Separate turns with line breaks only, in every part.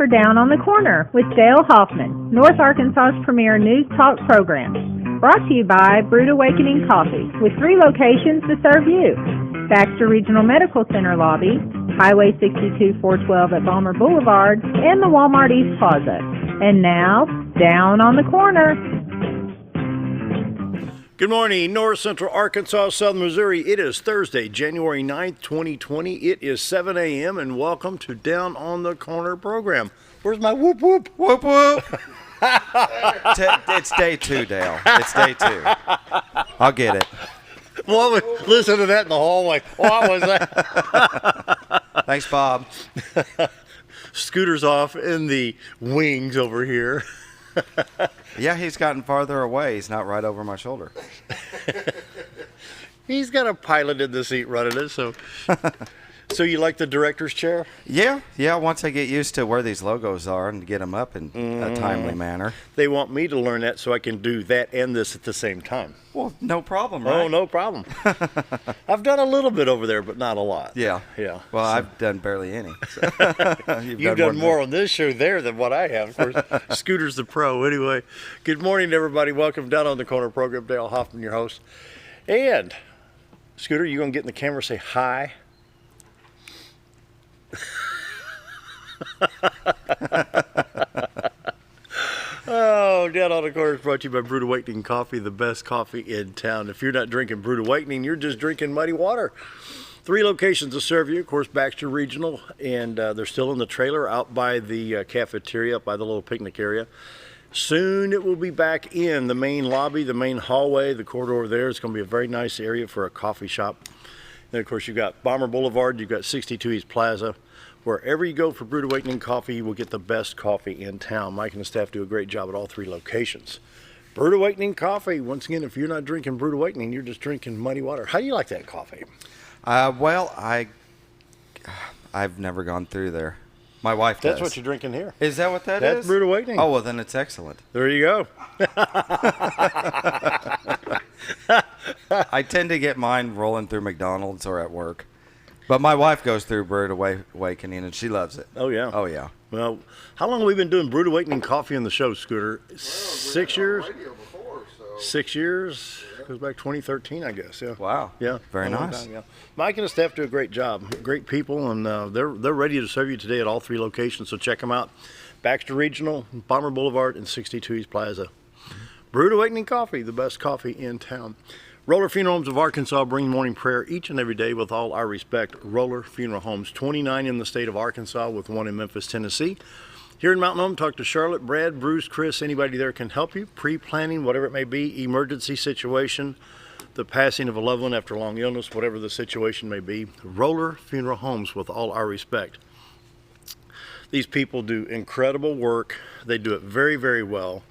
for Down on the Corner with Dale Hoffman, North Arkansas's premier news talk program. Brought to you by Brood Awakening Coffee, with 3 locations to serve you. Baxter Regional Medical Center lobby, Highway 62 412 at Balmer Boulevard, and the Walmart East Plaza. And now, Down on the Corner.
Good morning, North Central Arkansas, Southern Missouri. It is Thursday, January 9th, 2020. It is 7 a.m. and welcome to Down on the Corner program. Where's my whoop whoop? Whoop whoop.
It's day 2, Dale. It's day 2. I'll get it.
Well, listen to that in the hallway. What was that?
Thanks, Bob.
Scooter's off in the wings over here.
Yeah, he's gotten farther away. He's not right over my shoulder.
He's got a pilot in the seat running it, so you like the director's chair?
Yeah. Once I get used to where these logos are and get them up in a timely manner.
They want me to learn that so I can do that and this at the same time.
Well, no problem, right?
Oh, no problem. I've done a little bit over there, but not a lot.
Yeah.
Well,
so. I've done barely any. So.
You've done more on this show there than what I have. Of course, Scooter's the pro. Anyway, good morning, everybody. Welcome Down on the Corner program. Dale Hoffman, your host. And, Scooter, you going to get in the camera and say hi? Oh, Down on the Corner is brought to you by Brood Awakening Coffee, the best coffee in town. If you're not drinking Brood Awakening, you're just drinking muddy water. 3 locations to serve you. Of course, Baxter Regional, and they're still in the trailer out by the cafeteria, up by the little picnic area. Soon it will be back in the main lobby, the main hallway, the corridor there. It's going to be a very nice area for a coffee shop. And, of course, you've got Balmer Boulevard, you've got 62 East Plaza. Wherever you go for Brood Awakening Coffee, you will get the best coffee in town. Mike and the staff do a great job at all 3 locations. Brood Awakening Coffee. Once again, if you're not drinking Brood Awakening, you're just drinking muddy water. How do you like that coffee?
Well, I've never gone through there. My wife does.
That's what you're drinking here.
Is that what that is?
That's Brood Awakening.
Oh, well, then it's excellent.
There you go.
I tend to get mine rolling through McDonald's or at work. But my wife goes through Brood Awakening, and she loves it.
Oh, yeah.
Oh, yeah.
Well, how long have we been doing Brood Awakening Coffee on the show, Scooter? 6 years? 6 years? Goes back 2013, I guess. Yeah.
Wow.
Yeah.
Very nice.
Time, yeah. Mike and the staff do a great job. Great people, and they're ready to serve you today at all 3 locations, so check them out. Baxter Regional, Balmer Boulevard, and 62 East Plaza. Brood Awakening Coffee, the best coffee in town. Roller Funeral Homes of Arkansas bring morning prayer each and every day with all our respect. Roller Funeral Homes, 29 in the state of Arkansas with 1 in Memphis, Tennessee. Here in Mountain Home, talk to Charlotte, Brad, Bruce, Chris, anybody there can help you. Pre-planning, whatever it may be, emergency situation, the passing of a loved one after long illness, whatever the situation may be. Roller Funeral Homes with all our respect. These people do incredible work. They do it very, very well.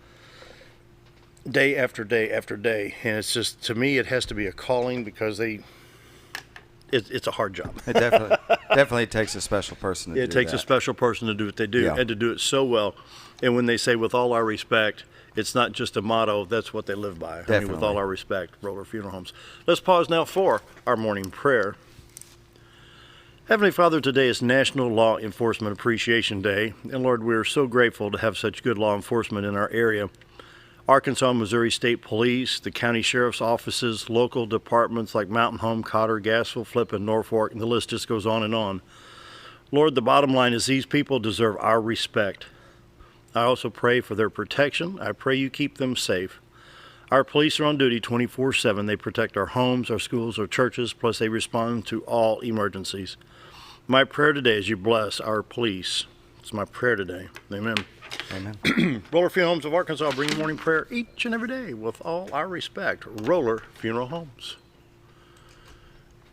Day after day after day, and it's just, to me, it has to be a calling because it's a hard job.
It definitely takes a special person to do that.
It takes a special person to do what they do, and to do it so well. And when they say with all our respect, it's not just a motto, that's what they live by.
Definitely.
I mean, with all our respect, Roller Funeral Homes. Let's pause now for our morning prayer. Heavenly Father, today is National Law Enforcement Appreciation Day, and Lord, we're so grateful to have such good law enforcement in our area. Arkansas, Missouri State Police, the county sheriff's offices, local departments like Mountain Home, Cotter, Gassville, Flip, and Norfolk, and the list just goes on and on. Lord, the bottom line is these people deserve our respect. I also pray for their protection. I pray you keep them safe. Our police are on duty 24/7. They protect our homes, our schools, our churches, plus they respond to all emergencies. My prayer today is you bless our police. It's my prayer today. Amen.
Amen.
Roller Funeral Homes of Arkansas bring you morning prayer each and every day with all our respect. Roller Funeral Homes.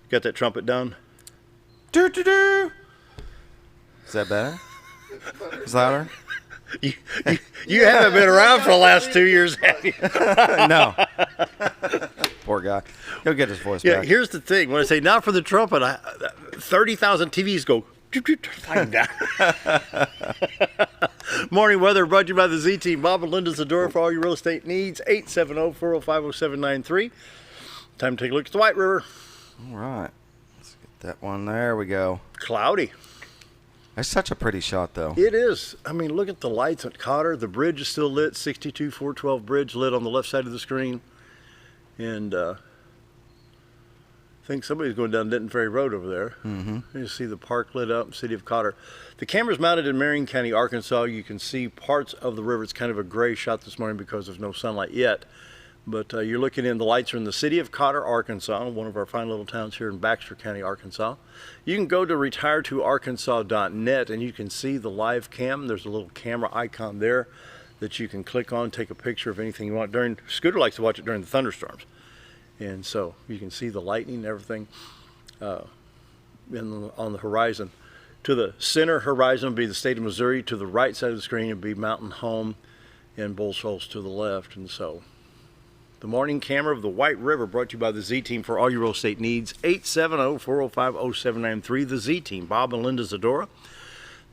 Got that trumpet done?
Do. Is that better? Is that louder?
You haven't been around for the last 2 years, have you?
No. Poor guy. He'll get his voice
Yeah,
back.
here's the thing. When I say not for the trumpet, 30,000 TVs go, turn down. Morning weather brought to you by the Z-Team. Bob and Linda Zadora for all your real estate needs. 870-405-0793. Time to take a look at the White River.
All right. Let's get that one. There we go.
Cloudy.
That's such a pretty shot, though.
It is. I mean, look at the lights at Cotter. The bridge is still lit. 62-412 bridge lit on the left side of the screen. And I think somebody's going down Denton Ferry Road over there.
Mm-hmm.
You see the park lit up, city of Cotter. The camera's mounted in Marion County, Arkansas. You can see parts of the river. It's kind of a gray shot this morning because there's no sunlight yet. But you're looking in, the lights are in the city of Cotter, Arkansas, one of our fine little towns here in Baxter County, Arkansas. You can go to retiretoarkansas.net and you can see the live cam. There's a little camera icon there that you can click on, take a picture of anything you want. Scooter likes to watch it during the thunderstorms. And so you can see the lightning and everything on the horizon. To the center horizon would be the state of Missouri. To the right side of the screen would be Mountain Home and Bull Shoals to the left. And so the morning camera of the White River brought to you by the Z-Team for all your real estate needs. 870-405-0793. The Z-Team, Bob and Linda Zadora.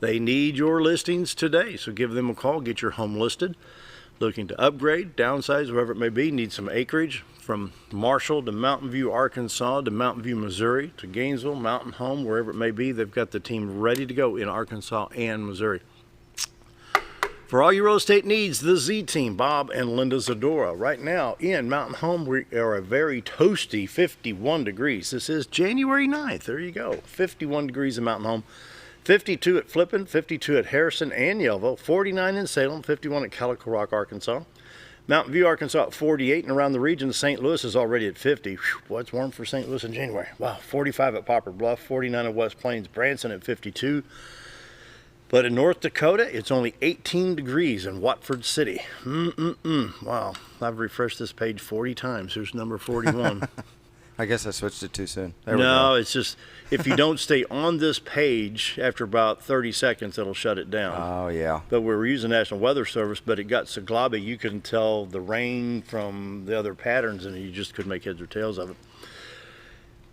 They need your listings today, so give them a call. Get your home listed. Looking to upgrade, downsize, whatever it may be. Need some acreage from Marshall to Mountain View, Arkansas to Mountain View, Missouri to Gainesville, Mountain Home, wherever it may be. They've got the team ready to go in Arkansas and Missouri. For all your real estate needs, the Z-Team, Bob and Linda Zadora. Right now in Mountain Home, we are a very toasty 51 degrees. This is January 9th. There you go. 51 degrees in Mountain Home. 52 at Flippin, 52 at Harrison and Yellville, 49 in Salem, 51 at Calico Rock, Arkansas. Mountain View, Arkansas at 48, and around the region, St. Louis is already at 50. Whew, boy, it's warm for St. Louis in January. Wow, 45 at Poplar Bluff, 49 at West Plains, Branson at 52. But in North Dakota, it's only 18 degrees in Watford City. Wow, I've refreshed this page 40 times. Here's number 41.
I guess I switched it too soon. There we
No,
go.
it's just, if you don't stay on this page after about 30 seconds, it'll shut it down.
Oh, yeah.
But we were using National Weather Service, but it got so globby you couldn't tell the rain from the other patterns, and you just couldn't make heads or tails of it.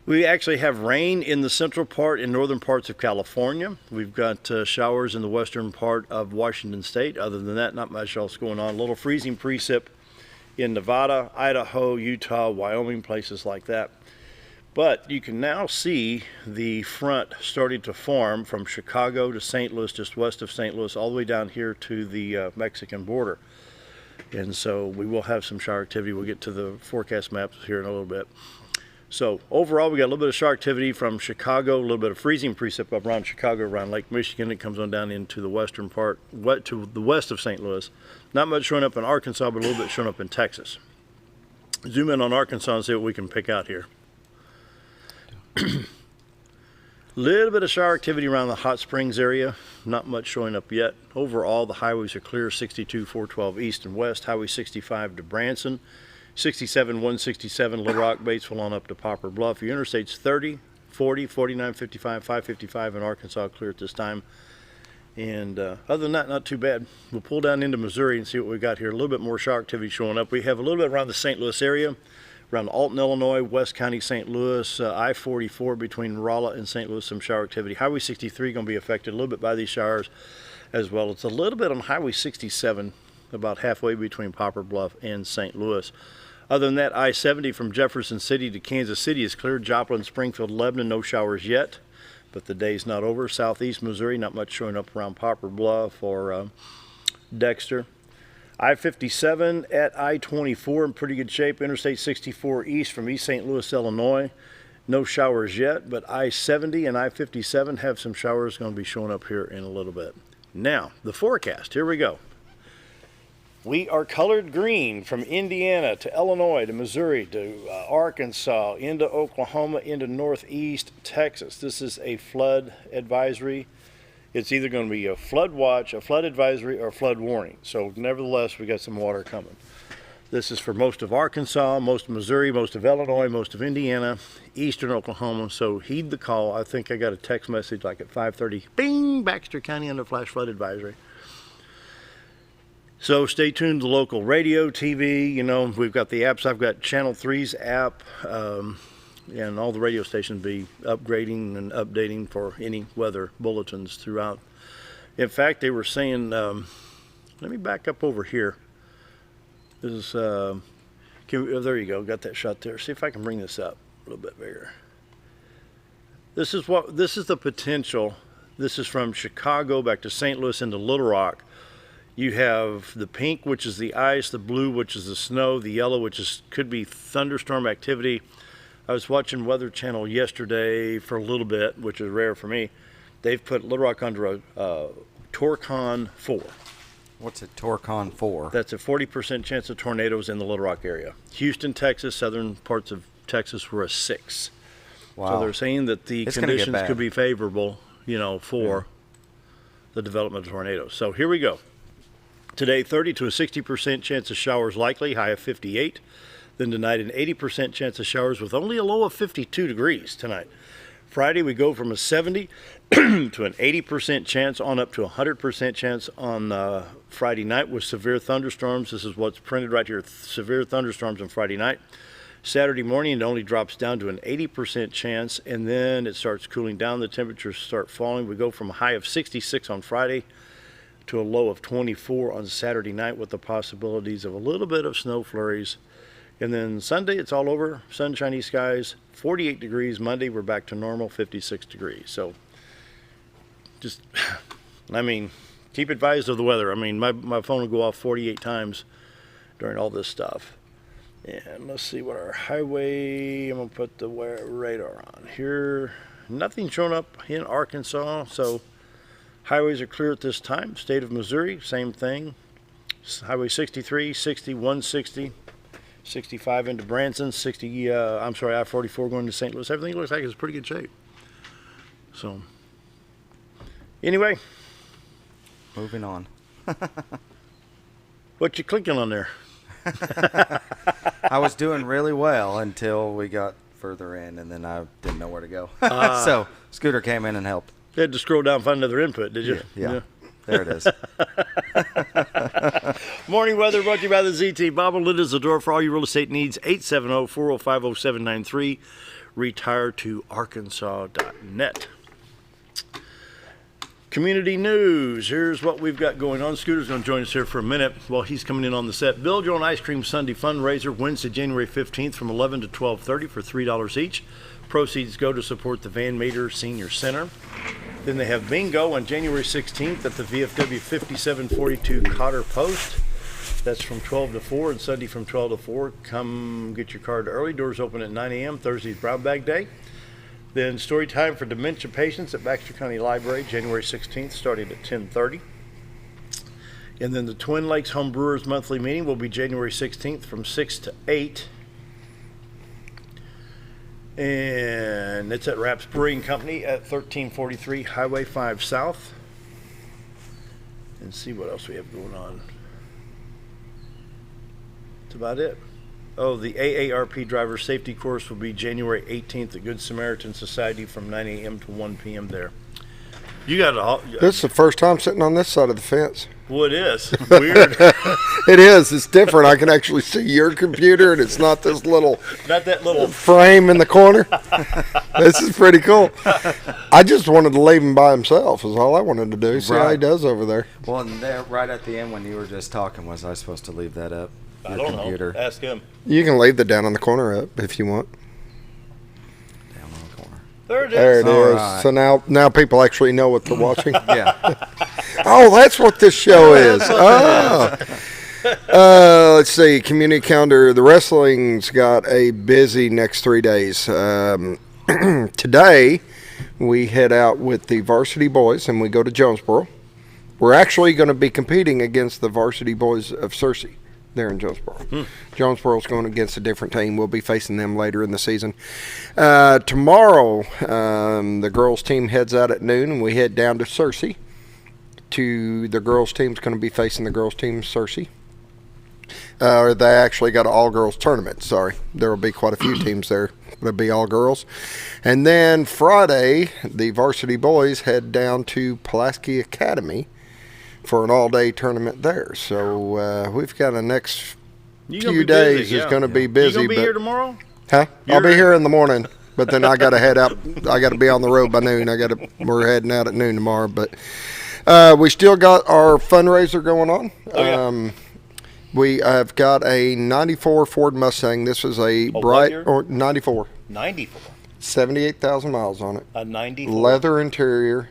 We actually have rain in the central part and northern parts of California. We've got showers in the western part of Washington State. Other than that, not much else going on. A little freezing precip in Nevada, Idaho, Utah, Wyoming, places like that. But you can now see the front starting to form from Chicago to St. Louis, just west of St. Louis, all the way down here to the Mexican border. And so we will have some shower activity. We'll get to the forecast maps here in a little bit. So overall, we got a little bit of shower activity from Chicago, a little bit of freezing precip up around Chicago, around Lake Michigan. It comes on down into the western part, to the west of St. Louis. Not much showing up in Arkansas, but a little bit showing up in Texas. Zoom in on Arkansas and see what we can pick out here. Little bit of shower activity around the Hot Springs area. Not much showing up yet. Overall, the highways are clear. 62, 412 east and west. Highway 65 to Branson. 67, 167, Little Rock, Batesville on up to Poplar Bluff. Your interstates 30, 40, 49, 55, 555 in Arkansas clear at this time. And other than that, not too bad. We'll pull down into Missouri and see what we got here. A little bit more shower activity showing up. We have a little bit around the St. Louis area, around Alton, Illinois, West County, St. Louis, I-44 between Rolla and St. Louis, some shower activity. Highway 63 going to be affected a little bit by these showers as well. It's a little bit on Highway 67, about halfway between Poplar Bluff and St. Louis. Other than that, I-70 from Jefferson City to Kansas City is clear. Joplin, Springfield, Lebanon, no showers yet, but the day's not over. Southeast Missouri, not much showing up around Poplar Bluff or Dexter. I-57 at I-24 in pretty good shape. Interstate 64 east from East St. Louis, Illinois, no showers yet, but I-70 and I-57 have some showers going to be showing up here in a little bit. Now, the forecast, here we go. We are colored green from Indiana to Illinois to Missouri to Arkansas, into Oklahoma, into northeast Texas. This is a flood advisory. It's either going to be a flood watch, a flood advisory, or a flood warning. So nevertheless, we got some water coming. This is for most of Arkansas, most of Missouri, most of Illinois, most of Indiana, eastern Oklahoma. So heed the call. I think I got a text message like at 5:30. Bing! Baxter County under flash flood advisory. So stay tuned to local radio, TV, you know, we've got the apps. I've got Channel 3's app, and all the radio stations be upgrading and updating for any weather bulletins throughout. In fact, they were saying, let me back up over here. This is, oh, there you go, got that shot there. See if I can bring this up a little bit bigger. This is the potential This is from Chicago back to St. Louis into Little Rock. You have the pink, which is the ice, the blue, which is the snow, the yellow, which could be thunderstorm activity. I was watching Weather Channel yesterday for a little bit, which is rare for me. They've put Little Rock under a Torcon 4.
What's a Torcon 4?
That's a 40% chance of tornadoes in the Little Rock area. Houston, Texas, southern parts of Texas were a 6.
Wow.
So they're saying that the
It's gonna get
conditions
bad.
could be favorable, for the development of tornadoes. So here we go. Today, 30 to a 60% chance of showers likely, high of 58. Then tonight, an 80% chance of showers with only a low of 52 degrees tonight. Friday, we go from a 70 to an 80% chance on up to a 100% chance on Friday night with severe thunderstorms. This is what's printed right here, severe thunderstorms on Friday night. Saturday morning, it only drops down to an 80% chance, and then it starts cooling down. The temperatures start falling. We go from a high of 66 on Friday to a low of 24 on Saturday night with the possibilities of a little bit of snow flurries. And then Sunday, it's all over, sunshiny skies, 48 degrees. Monday, we're back to normal, 56 degrees. So just, keep advised of the weather. My phone will go off 48 times during all this stuff. And let's see what our highway, I'm going to put the radar on here. Nothing showing up in Arkansas, so highways are clear at this time. State of Missouri, same thing. Highway 63, 60, 160, 65 into Branson, I-44 going to St. Louis. Everything looks like it's in pretty good shape. So, anyway.
Moving on.
What you clicking on there?
I was doing really well until we got further in, and then I didn't know where to go. So Scooter came in and helped.
You had to scroll down and find another input, did you?
Yeah. There it is.
Morning weather brought to you by the ZT. Bob and Linda's the door for all your real estate needs. 870-405-0793. RetireToArkansas.net. Community news. Here's what we've got going on. Scooter's going to join us here for a minute while he's coming in on the set. Build Your Own Ice Cream Sunday fundraiser Wednesday, January 15th from 11 to 12:30 for $3 each. Proceeds go to support the Van Meter Senior Center. Then they have bingo on January 16th at the VFW 5742 Cotter Post. That's from 12 to 4 and Sunday from 12 to 4. Come get your card early. Doors open at 9 a.m. Thursday's Brown Bag Day. Then story time for dementia patients at Baxter County Library, January 16th, starting at 10:30. And then the Twin Lakes Home Brewers monthly meeting will be January 16th from 6 to 8. And it's at Raps Brewing Company at 1343 Highway 5 South. And see what else we have going on. That's about it. Oh, the AARP driver safety course will be January 18th at Good Samaritan Society from 9 a.m. to 1 p.m. there. You got all.
This is the first time sitting on this side of the fence.
Well, it is. Weird.
It is. It's different. I can actually see your computer, and it's not this little
Not that little.
frame in the corner. This is pretty cool. I just wanted to leave him by himself is all I wanted to do. See how he
Right.
does over there.
Well, and there, right at the end when you were just talking, was I supposed to leave that up?
I
Your
don't
computer
know. Ask him.
You can leave the down on the corner up if you want.
down on the corner.
There it is.
There it
All
is.
right.
So now people actually know what they're watching.
Yeah.
Oh, that's what this show is. Oh. Let's see. Community calendar. The wrestling's got a busy next 3 days. Today, we head out with the varsity boys and we go to Jonesboro. We're actually going to be competing against the varsity boys of Searcy there in Jonesboro. Jonesboro's going against a different team. We'll be facing them later in the season. Tomorrow, the girls' team heads out at noon and we head down to Searcy. The girls' team's going to be facing the girls' team Searcy. They actually got an all-girls tournament. Sorry, there will be quite a few teams there. It'll be all girls. And then Friday, the varsity boys head down to Pulaski Academy for an all-day tournament there. So we've got the next
You gonna
few
be busy,
days
yeah.
is going to be
You
busy.
gonna be
but,
here tomorrow?
Huh? I'll be
You're-
here in the morning, but then I got to head out. I got to be on the road by noon. We're heading out at noon tomorrow, but we still got our fundraiser going on.
Oh, yeah.
We have got a 94 Ford Mustang. This is a
what
bright
year?
or 94,
94.
78,000 miles on it.
A 94.
Leather interior,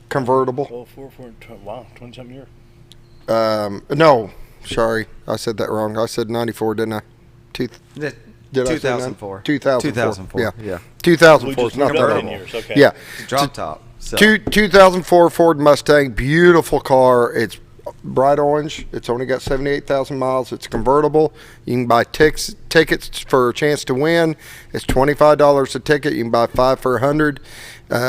convertible.
Oh, wow, 20-something year.
No, sorry, I said that wrong. I said 94, didn't I? Did I say
2004.
2004. Yeah.
Yeah.
2004 is
We
not
just moved
that
up 10
old.
years, okay.
Yeah.
Drop top. So.
2004 Ford Mustang, beautiful car. It's bright orange. It's only got 78,000 miles. It's convertible. You can buy tickets for a chance to win. It's $25 a ticket. You can buy 5 for $100.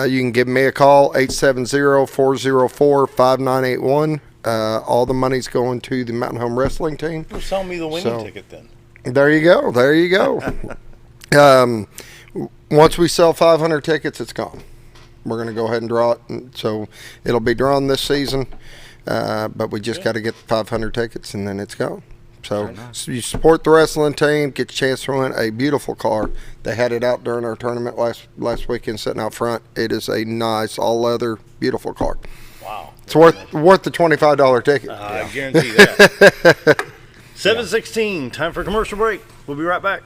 You can give me a call, 870-404-5981. All the money's going to the Mountain Home Wrestling team.
Well, sell me the winning ticket then.
There you go. There you go. Once we sell 500 tickets, it's gone. We're going to go ahead and draw it. And so it'll be drawn this season, but we just got to get 500 tickets, and then it's gone. So you support the wrestling team, get a chance to win a beautiful car. They had it out during our tournament last weekend, sitting out front. It is a nice, all-leather, beautiful car.
Wow.
It's worth the $25 ticket.
I guarantee that. 7:16, time for a commercial break. We'll be right back.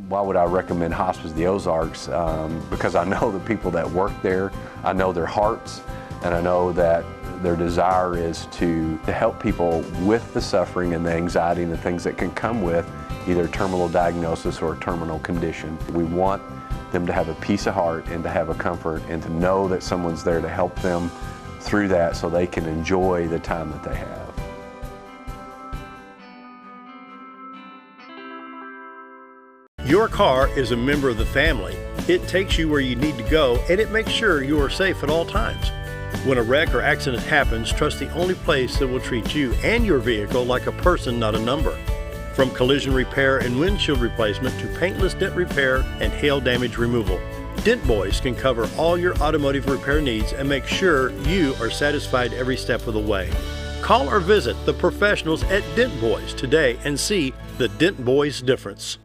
Why would I recommend Hospice of the Ozarks? Because I know the people that work there, I know their hearts, and I know that their desire is to help people with the suffering and the anxiety and the things that can come with either terminal diagnosis or a terminal condition. We want them to have a peace of heart and to have a comfort and to know that someone's there to help them through that so they can enjoy the time that they have.
Your car is a member of the family. It takes you where you need to go, and it makes sure you are safe at all times. When a wreck or accident happens, trust the only place that will treat you and your vehicle like a person, not a number. From collision repair and windshield replacement to paintless dent repair and hail damage removal, Dent Boys can cover all your automotive repair needs and make sure you are satisfied every step of the way. Call or visit the professionals at Dent Boys today and see the Dent Boys difference.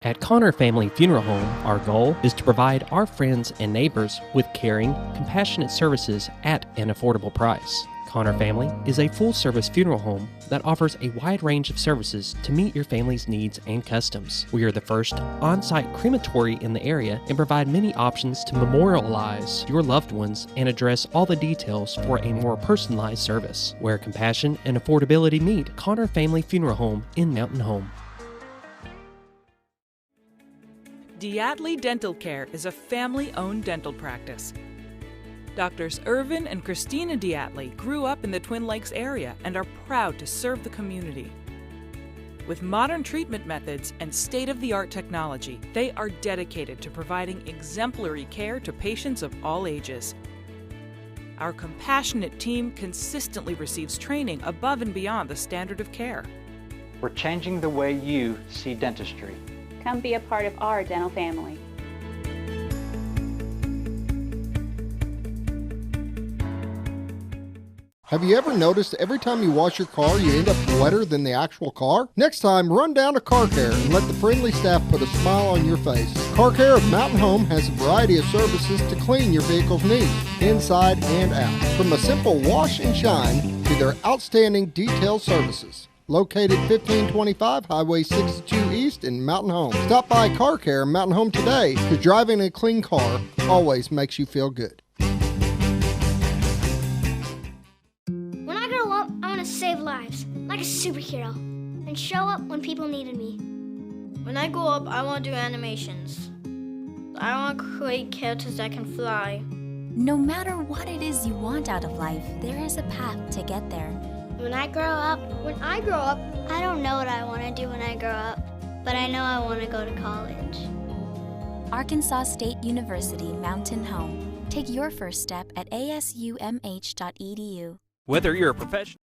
At Connor Family Funeral Home, our goal is to provide our friends and neighbors with caring, compassionate services at an affordable price. Connor Family is a full-service funeral home that offers a wide range of services to meet your family's needs and customs. We are the first on-site crematory in the area and provide many options to memorialize your loved ones and address all the details for a more personalized service. Where compassion and affordability meet, Connor Family Funeral Home in Mountain Home.
Diatley Dental Care is a family-owned dental practice. Doctors Irvin and Christina Diatley grew up in the Twin Lakes area and are proud to serve the community. With modern treatment methods and state-of-the-art technology, they are dedicated to providing exemplary care to patients of all ages. Our compassionate team consistently receives training above and beyond the standard of care.
We're changing the way you see dentistry.
Come be a part of our dental family.
Have you ever noticed every time you wash your car, you end up wetter than the actual car? Next time, run down to Car Care and let the friendly staff put a smile on your face. Car Care of Mountain Home has a variety of services to clean your vehicle's needs, inside and out. From a simple wash and shine to their outstanding detailed services. Located 1525 Highway 62 East in Mountain Home. Stop by Car Care Mountain Home today, because driving a clean car always makes you feel good.
When I grow up, I want to save lives, like a superhero, and show up when people needed me.
When I grow up, I want to do animations. I want to create characters that can fly.
No matter what it is you want out of life, there is a path to get there.
When I grow up, I don't know what I want to do when I grow up, but I know I want to go to college.
Arkansas State University Mountain Home. Take your first step at asumh.edu.
Whether you're a professional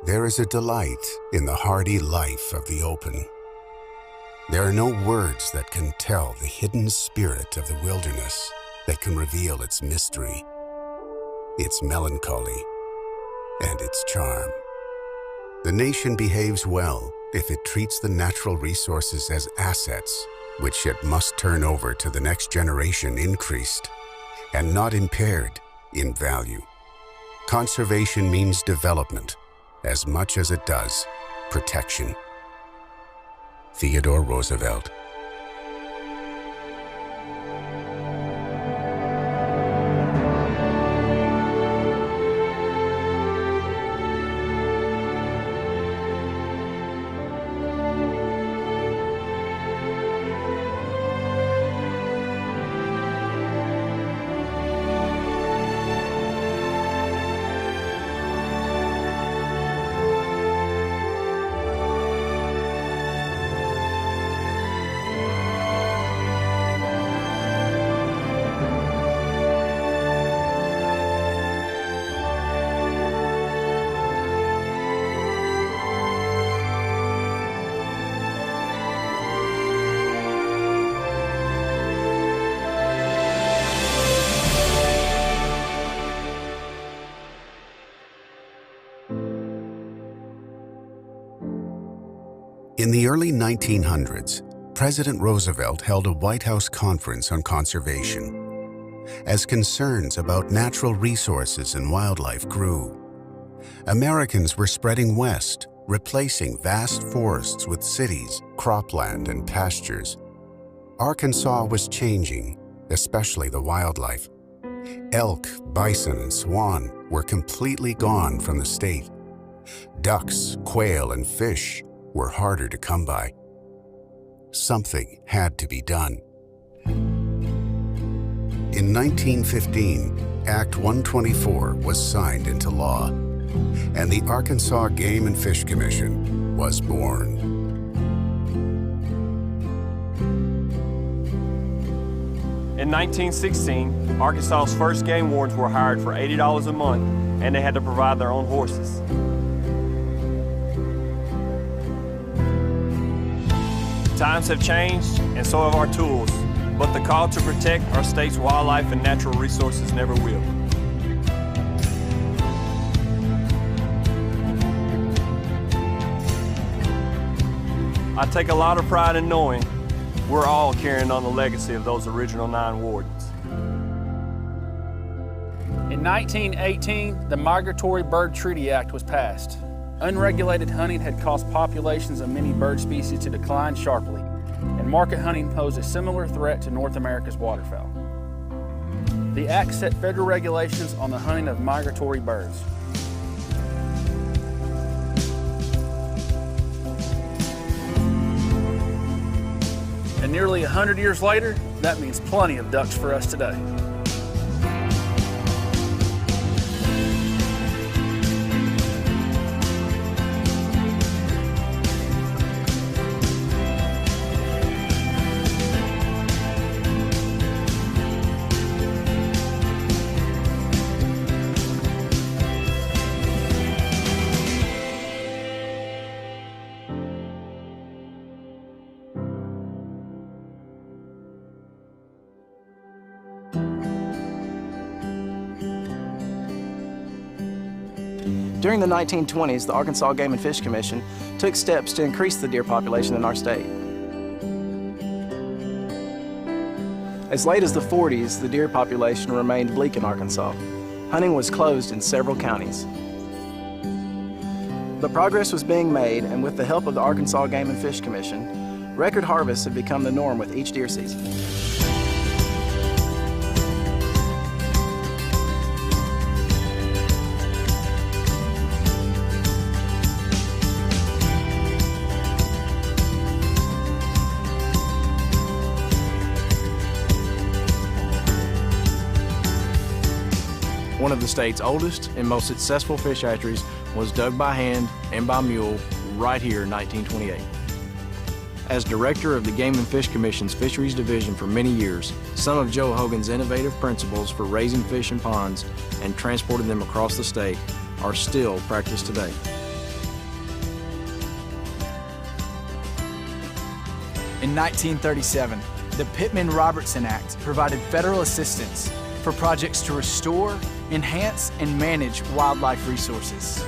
There is a delight in the hardy life of the open. There are no words that can tell the hidden spirit of the wilderness, that can reveal its mystery, its melancholy, and its charm. The nation behaves well if it treats the natural resources as assets, which it must turn over to the next generation increased. and not impaired in value. Conservation means development as much as it does protection. Theodore Roosevelt. In the early 1900s, President Roosevelt held a White House conference on conservation. As concerns about natural resources and wildlife grew, Americans were spreading west, replacing vast forests with cities, cropland, and pastures. Arkansas was changing, especially the wildlife. Elk, bison, and swan were completely gone from the state. Ducks, quail, and fish were harder to come by. Something had to be done. In 1915, Act 124 was signed into law, and the Arkansas Game and Fish Commission was born.
In 1916, Arkansas's first game wardens were hired for $80 a month, and they had to provide their own horses. Times have changed, and so have our tools, but the call to protect our state's wildlife and natural resources never will. I take a lot of pride in knowing we're all carrying on the legacy of those original 9 wardens.
In 1918, the Migratory Bird Treaty Act was passed. Unregulated hunting had caused populations of many bird species to decline sharply, and market hunting posed a similar threat to North America's waterfowl. The act set federal regulations on the hunting of migratory birds. And nearly 100 years later, that means plenty of ducks for us today.
During the 1920s, the Arkansas Game and Fish Commission took steps to increase the deer population in our state. As late as the 40s, the deer population remained bleak in Arkansas. Hunting was closed in several counties. But progress was being made, and with the help of the Arkansas Game and Fish Commission, record harvests have become the norm with each deer season. One of the state's oldest and most successful fish hatcheries was dug by hand and by mule right here in 1928. As director of the Game and Fish Commission's Fisheries Division for many years, some of Joe Hogan's innovative principles for raising fish in ponds and transporting them across the state are still practiced today.
In 1937, the Pittman-Robertson Act provided federal assistance for projects to restore, enhance, and manage wildlife resources.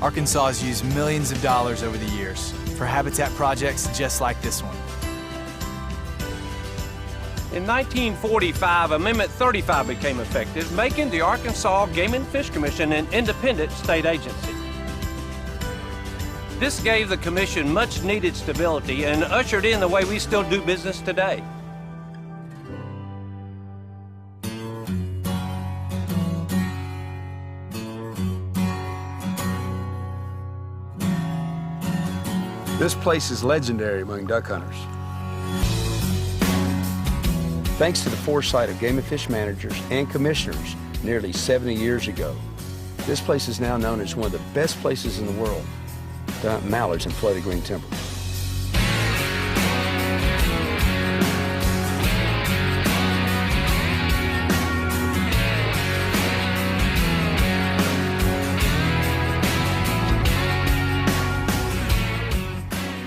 Arkansas has used millions of dollars over the years for habitat projects just like this one.
In 1945, Amendment 35 became effective, making the Arkansas Game and Fish Commission an independent state agency. This gave the commission much needed stability and ushered in the way we still do business today.
This place is legendary among duck hunters. Thanks to the foresight of game and fish managers and commissioners nearly 70 years ago, this place is now known as one of the best places in the world to hunt mallards and flooded green timber.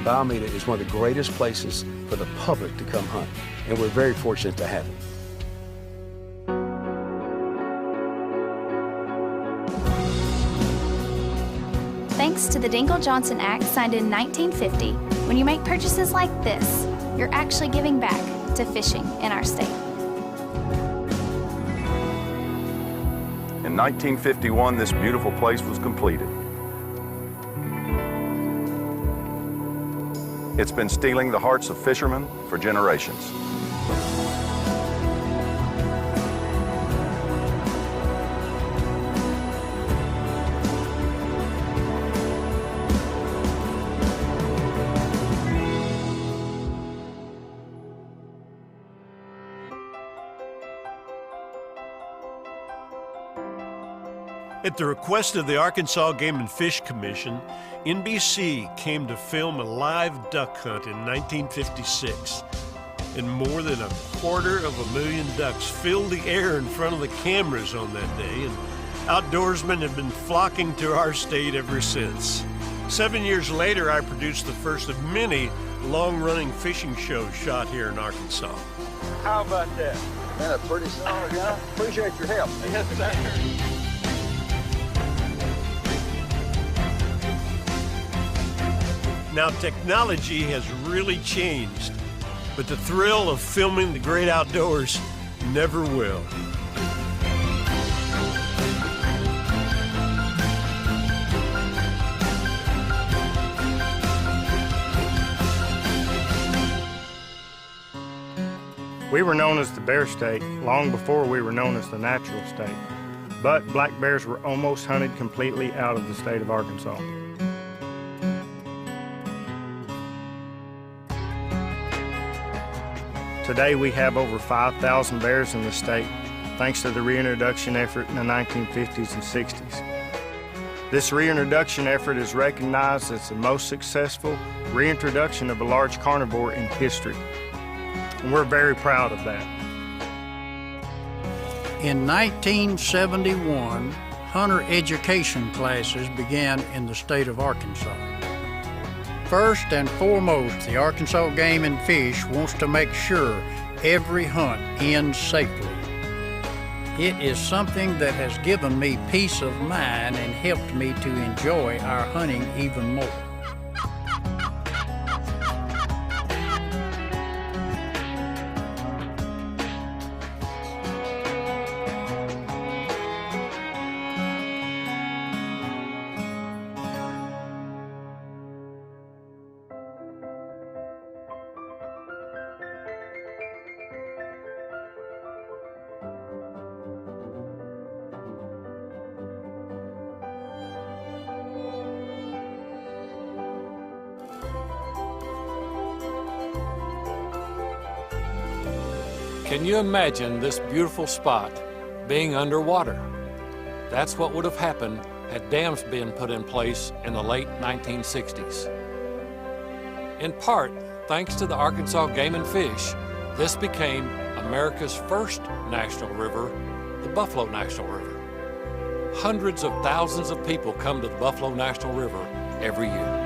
Ballymena is one of the greatest places for the public to come hunt, and we're very fortunate to have it.
Thanks to the Dingell-Johnson Act signed in 1950, when you make purchases like this, you're actually giving back to fishing in our state.
In 1951, this beautiful place was completed. It's been stealing the hearts of fishermen for generations.
At the request of the Arkansas Game and Fish Commission, NBC came to film a live duck hunt in 1956. And more than 250,000 ducks filled the air in front of the cameras on that day, and outdoorsmen have been flocking to our state ever since. 7 years later, I produced the first of many long-running fishing shows shot here in Arkansas.
How about that?
That's pretty solid, yeah. Appreciate your help.
Yes, sir.
Now, technology has really changed, but the thrill of filming the great outdoors never will.
We were known as the bear state long before we were known as the natural state, but black bears were almost hunted completely out of the state of Arkansas. Today we have over 5,000 bears in the state, thanks to the reintroduction effort in the 1950s and 60s. This reintroduction effort is recognized as the most successful reintroduction of a large carnivore in history, and we're very proud of that.
In 1971, hunter education classes began in the state of Arkansas. First and foremost, the Arkansas Game and Fish wants to make sure every hunt ends safely. It is something that has given me peace of mind and helped me to enjoy our hunting even more.
Can you imagine this beautiful spot being underwater? That's what would have happened had dams been put in place in the late 1960s. In part, thanks to the Arkansas Game and Fish, this became America's first national river, the Buffalo National River. Hundreds of thousands of people come to the Buffalo National River every year.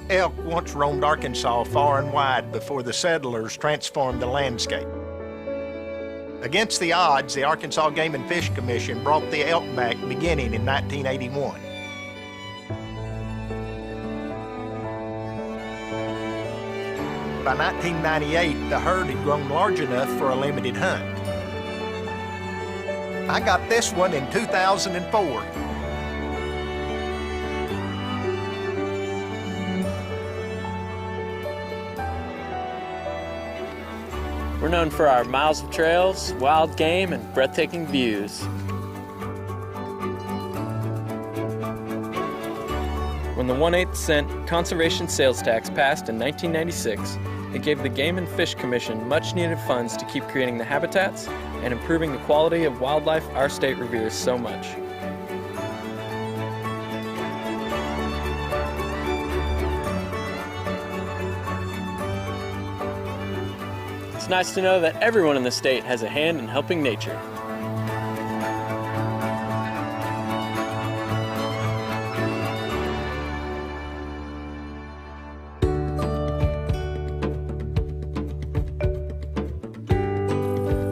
elk once roamed Arkansas far and wide before the settlers transformed the landscape. Against the odds, the Arkansas Game and Fish Commission brought the elk back beginning in 1981. By 1998, the herd had grown large enough for a limited hunt. I got this one in 2004.
We're known for our miles of trails, wild game, and breathtaking views. When the 1/8 cent conservation sales tax passed in 1996, it gave the Game and Fish Commission much-needed funds to keep creating the habitats and improving the quality of wildlife our state reveres so much. It's nice to know that everyone in the state has a hand in helping nature.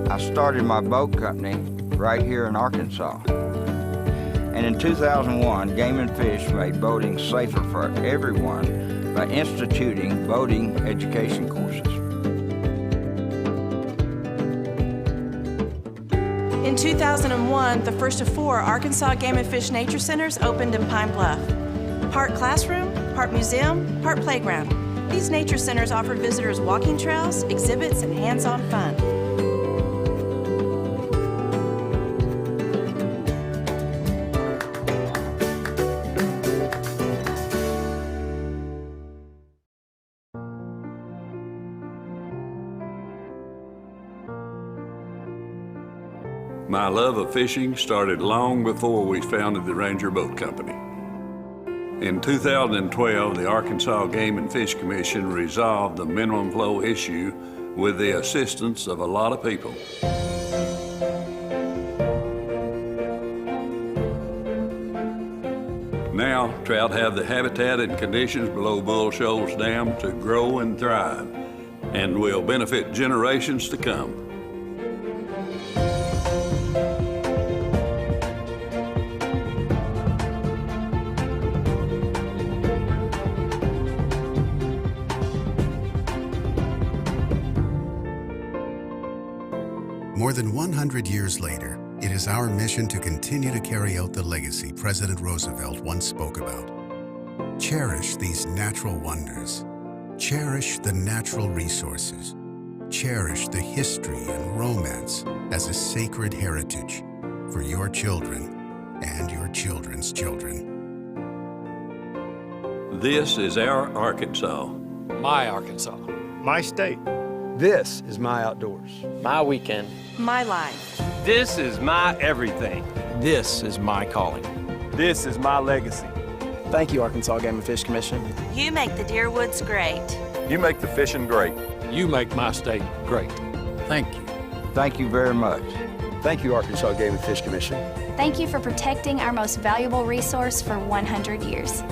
I started my boat company right here in Arkansas. And in 2001, Game and Fish made boating safer for everyone by instituting boating education courses.
In 2001, the first of 4 Arkansas Game and Fish Nature Centers opened in Pine Bluff. Part classroom, part museum, part playground. These nature centers offer visitors walking trails, exhibits, and hands-on fun.
My love of fishing started long before we founded the Ranger Boat Company. In 2012, the Arkansas Game and Fish Commission resolved the minimum flow issue with the assistance of a lot of people. Now, trout have the habitat and conditions below Bull Shoals Dam to grow and thrive, and will benefit generations to come.
More than 100 years later, it is our mission to continue to carry out the legacy President Roosevelt once spoke about. Cherish these natural wonders. Cherish the natural resources. Cherish the history and romance as a sacred heritage for your children and your children's children.
This is our Arkansas.
My Arkansas.
My state.
This is my outdoors.
My weekend.
My life.
This is my everything.
This is my calling.
This is my legacy.
Thank you, Arkansas Game and Fish Commission.
You make the deer woods great.
You make the fishing great.
You make my state great.
Thank you.
Thank you very much.
Thank you, Arkansas Game and Fish Commission.
Thank you for protecting our most valuable resource for 100 years.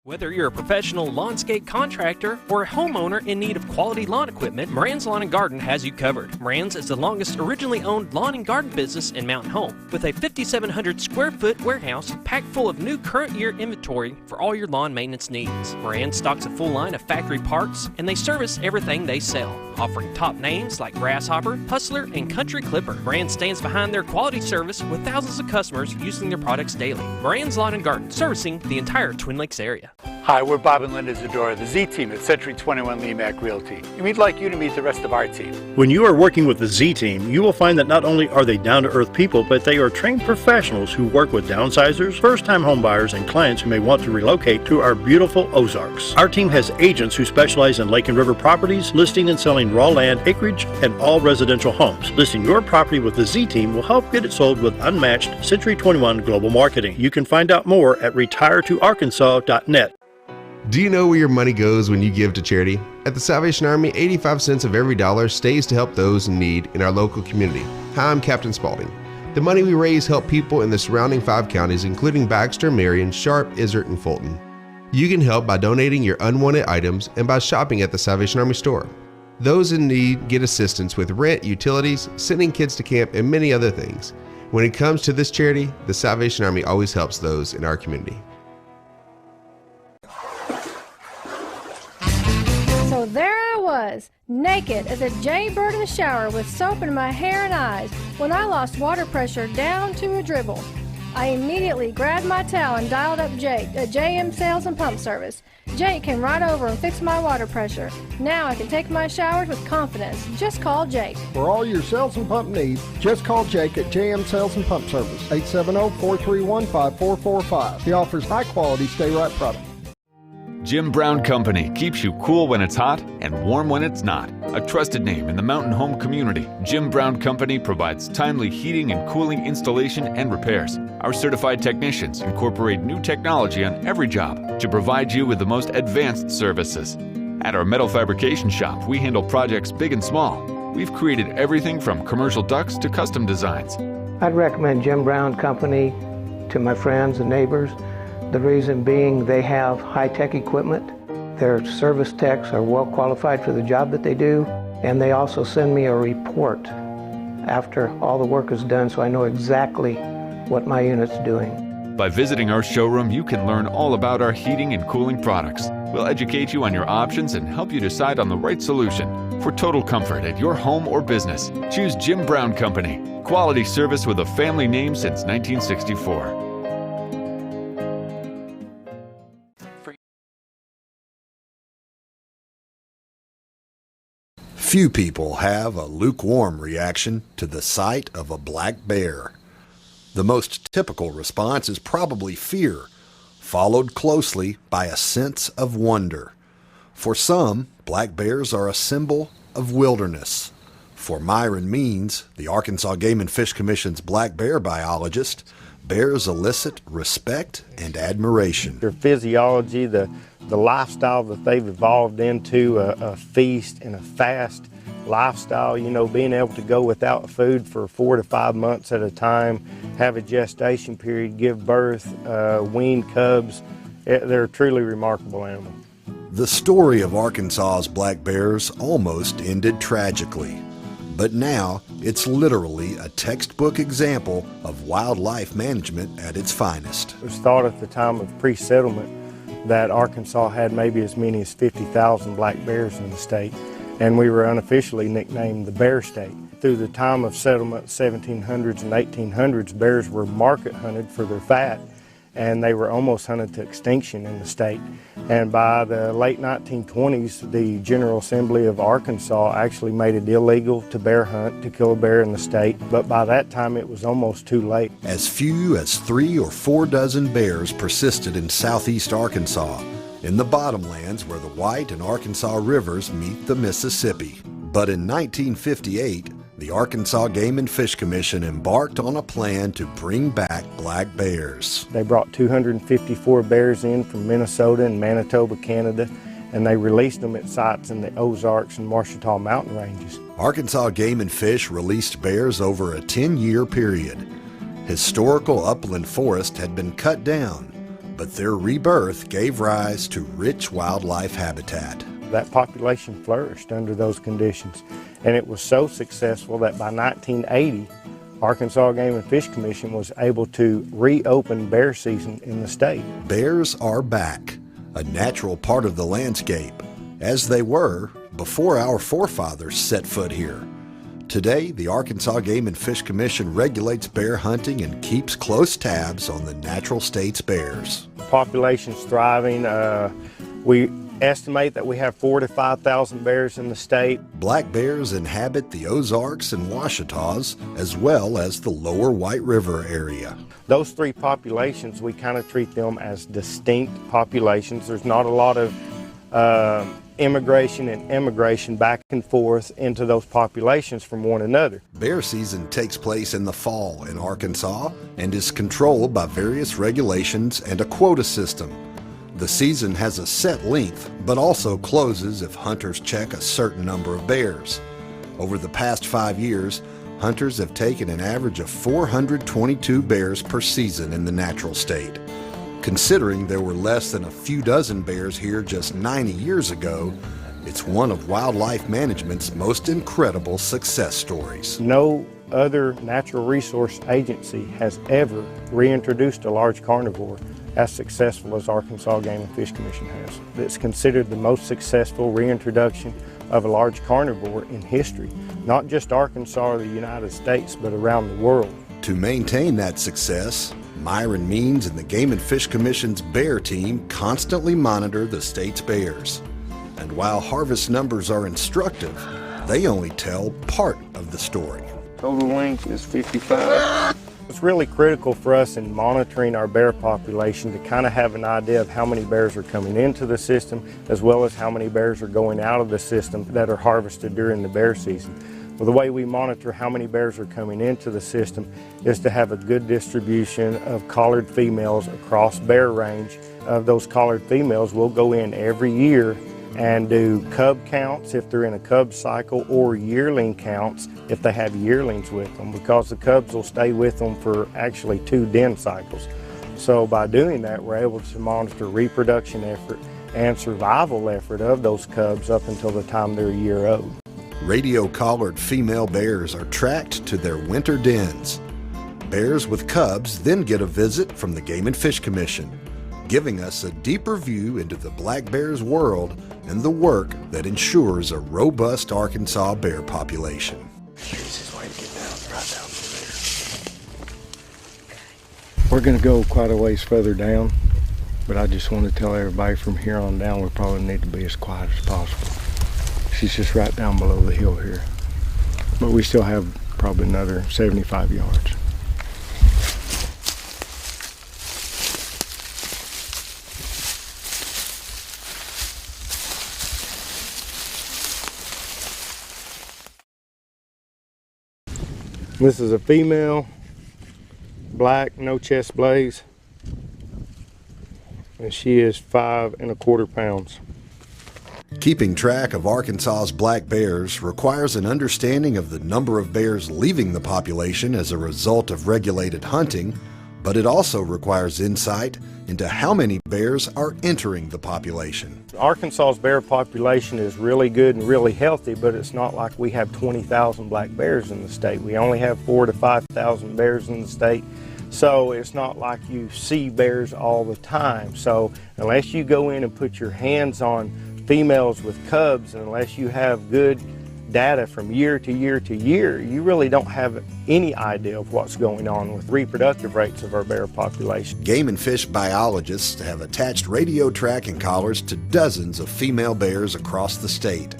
Whether you're a professional lawnscape contractor or a homeowner in need of quality lawn equipment, Moran's Lawn & Garden has you covered. Moran's is the longest originally owned lawn and garden business in Mountain Home, with a 5,700 square foot warehouse packed full of new current year inventory for all your lawn maintenance needs. Moran stocks a full line of factory parts, and they service everything they sell, offering top names like Grasshopper, Hustler, and Country Clipper. Moran stands behind their quality service with thousands of customers using their products daily. Moran's Lawn & Garden, servicing the entire Twin Lakes area.
Hi, we're Bob and Linda Zadora, the Z Team at Century 21 Lemac Realty, and we'd like you to meet the rest of our team.
When you are working with the Z Team, you will find that not only are they down-to-earth people, but they are trained professionals who work with downsizers, first-time homebuyers, and clients who may want to relocate to our beautiful Ozarks. Our team has agents who specialize in lake and river properties, listing and selling raw land, acreage, and all residential homes. Listing your property with the Z Team will help get it sold with unmatched Century 21 global marketing. You can find out more at retiretoarkansas.net.
Do you know where your money goes when you give to charity? At the Salvation Army, 85 cents of every dollar stays to help those in need in our local community. Hi, I'm Captain Spaulding. The money we raise help people in the surrounding 5 counties, including Baxter, Marion, Sharp, Izzard, and Fulton. You can help by donating your unwanted items and by shopping at the Salvation Army store. Those in need get assistance with rent, utilities, sending kids to camp, and many other things. When it comes to this charity, the Salvation Army always helps those in our community.
So there I was, naked as a jaybird in the shower with soap in my hair and eyes when I lost water pressure down to a dribble. I immediately grabbed my towel and dialed up Jake at JM Sales and Pump Service. Jake came right over and fixed my water pressure. Now I can take my showers with confidence. Just call Jake.
For all your sales and pump needs, just call Jake at JM Sales and Pump Service, 870-431-5445. He offers high-quality stay-right products.
Jim Brown Company keeps you cool when it's hot and warm when it's not. A trusted name in the mountain home community, Jim Brown Company provides timely heating and cooling installation and repairs. Our certified technicians incorporate new technology on every job to provide you with the most advanced services. At our metal fabrication shop, we handle projects big and small. We've created everything from commercial ducts to custom designs.
I'd recommend Jim Brown Company to my friends and neighbors. The reason being they have high-tech equipment, their service techs are well qualified for the job that they do, and they also send me a report after all the work is done so I know exactly what my unit's doing.
By visiting our showroom, you can learn all about our heating and cooling products. We'll educate you on your options and help you decide on the right solution. For total comfort at your home or business, choose Jim Brown Company. Quality service with a family name since 1964.
Few people have a lukewarm reaction to the sight of a black bear. The most typical response is probably fear, followed closely by a sense of wonder. For some, black bears are a symbol of wilderness. For Myron Means, the Arkansas Game and Fish Commission's black bear biologist, bears elicit respect and admiration.
Their physiology, the lifestyle that they've evolved into, a feast and a fast lifestyle, you know, being able to go without food for 4 to 5 months at a time, have a gestation period, give birth, wean cubs. They're a truly remarkable animal.
The story of Arkansas's black bears almost ended tragically, but now it's literally a textbook example of wildlife management at its finest.
It was thought at the time of pre-settlement that Arkansas had maybe as many as 50,000 black bears in the state, and we were unofficially nicknamed the Bear State. Through the time of settlement, 1700s and 1800s, bears were market hunted for their fat, and they were almost hunted to extinction in the state. And by the late 1920s, the General Assembly of Arkansas actually made it illegal to bear hunt, to kill a bear in the state, but by that time it was almost too late.
As few as 3 or 4 dozen bears persisted in southeast Arkansas, in the bottomlands where the White and Arkansas rivers meet the Mississippi. But in 1958, the Arkansas Game and Fish Commission embarked on a plan to bring back black bears.
They brought 254 bears in from Minnesota and Manitoba, Canada, and they released them at sites in the Ozarks and Ouachita mountain ranges.
Arkansas Game and Fish released bears over a 10-year period. Historical upland forest had been cut down, but their rebirth gave rise to rich wildlife habitat.
That population flourished under those conditions, and it was so successful that by 1980, Arkansas Game and Fish Commission was able to reopen bear season in the state.
Bears are back, a natural part of the landscape, as they were before our forefathers set foot here. Today, the Arkansas Game and Fish Commission regulates bear hunting and keeps close tabs on the natural state's bears.
The population's thriving. We estimate that we have 4,000 to 5,000 bears in the state.
Black bears inhabit the Ozarks and Ouachitas, as well as the lower White River area.
Those three populations, we kind of treat them as distinct populations. There's not a lot of immigration and immigration back and forth into those populations from one another.
Bear season takes place in the fall in Arkansas and is controlled by various regulations and a quota system. The season has a set length, but also closes if hunters check a certain number of bears. Over the past 5 years, hunters have taken an average of 422 bears per season in the natural state. Considering there were less than a few dozen bears here just 90 years ago, it's one of wildlife management's most incredible success stories.
No other natural resource agency has ever reintroduced a large carnivore as successful as Arkansas Game and Fish Commission has. It's considered the most successful reintroduction of a large carnivore in history, not just Arkansas or the United States, but around the world.
To maintain that success, Myron Means and the Game and Fish Commission's bear team constantly monitor the state's bears. And while harvest numbers are instructive, they only tell part of the story.
Total length is 55. It's really critical for us in monitoring our bear population to kind of have an idea of how many bears are coming into the system, as well as how many bears are going out of the system that are harvested during the bear season. Well, the way we monitor how many bears are coming into the system is to have a good distribution of collared females across bear range. Of those collared females, we'll go in every year and do cub counts if they're in a cub cycle, or yearling counts if they have yearlings with them, because the cubs will stay with them for actually 2 den cycles. So by doing that, we're able to monitor reproduction effort and survival effort of those cubs up until the time they're a year old.
Radio-collared female bears are tracked to their winter dens. Bears with cubs then get a visit from the Game and Fish Commission, giving us a deeper view into the black bear's world and the work that ensures a robust Arkansas bear population.
We're going to go quite a ways further down, but I just want to tell everybody from here on down we probably need to be as quiet as possible. She's just right down below the hill here, but we still have probably another 75 yards. This is a female, black, no chest blaze, and she is 5 1/4 pounds.
Keeping track of Arkansas's black bears requires an understanding of the number of bears leaving the population as a result of regulated hunting, but it also requires insight into how many bears are entering the population.
Arkansas's bear population is really good and really healthy, but it's not like we have 20,000 black bears in the state. We only have 4,000 to 5,000 bears in the state. So it's not like you see bears all the time. So unless you go in and put your hands on females with cubs, and unless you have good data from year to year to year, you really don't have any idea of what's going on with reproductive rates of our bear population.
Game and fish biologists have attached radio tracking collars to dozens of female bears across the state.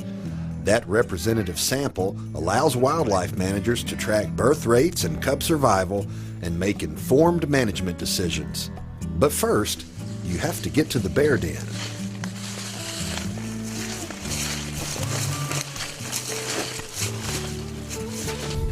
That representative sample allows wildlife managers to track birth rates and cub survival and make informed management decisions. But first, you have to get to the bear den.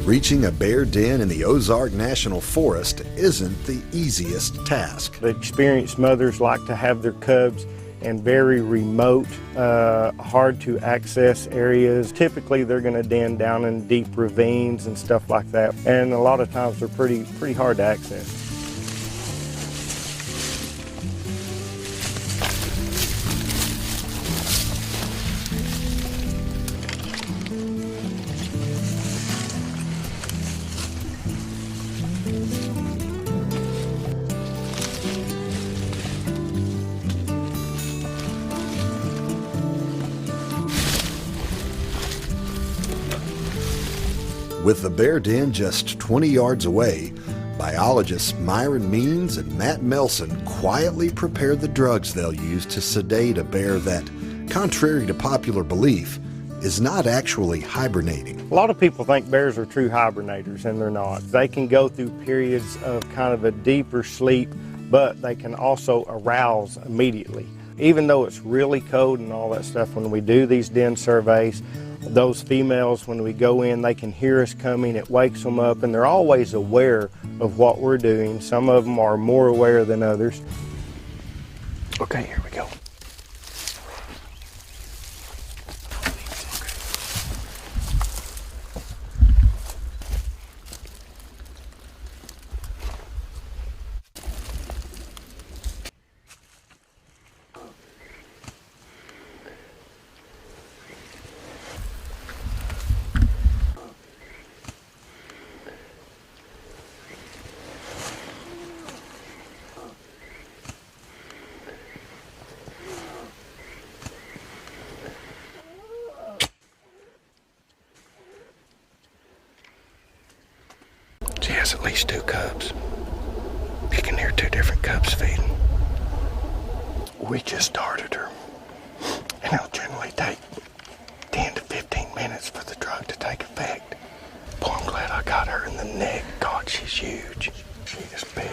Reaching a bear den in the Ozark National Forest isn't the easiest task.
The experienced mothers like to have their cubs in very remote, hard to access areas. Typically they're going to den down in deep ravines and stuff like that, and a lot of times they're pretty hard to access.
With the bear den just 20 yards away, biologists Myron Means and Matt Melson quietly prepare the drugs they'll use to sedate a bear that, contrary to popular belief, is not actually hibernating.
A lot of people think bears are true hibernators, and they're not. They can go through periods of kind of a deeper sleep, but they can also arouse immediately. Even though it's really cold and all that stuff, when we do these den surveys, those females, when we go in, they can hear us coming, it wakes them up, and they're always aware of what we're doing. Some of them are more aware than others. Okay, here we go. She has at least 2 cubs. You can hear 2 different cubs feeding. We just started her, and it'll generally take 10 to 15 minutes for the drug to take effect. Boy, I'm glad I got her in the neck. God, she's huge. She is big.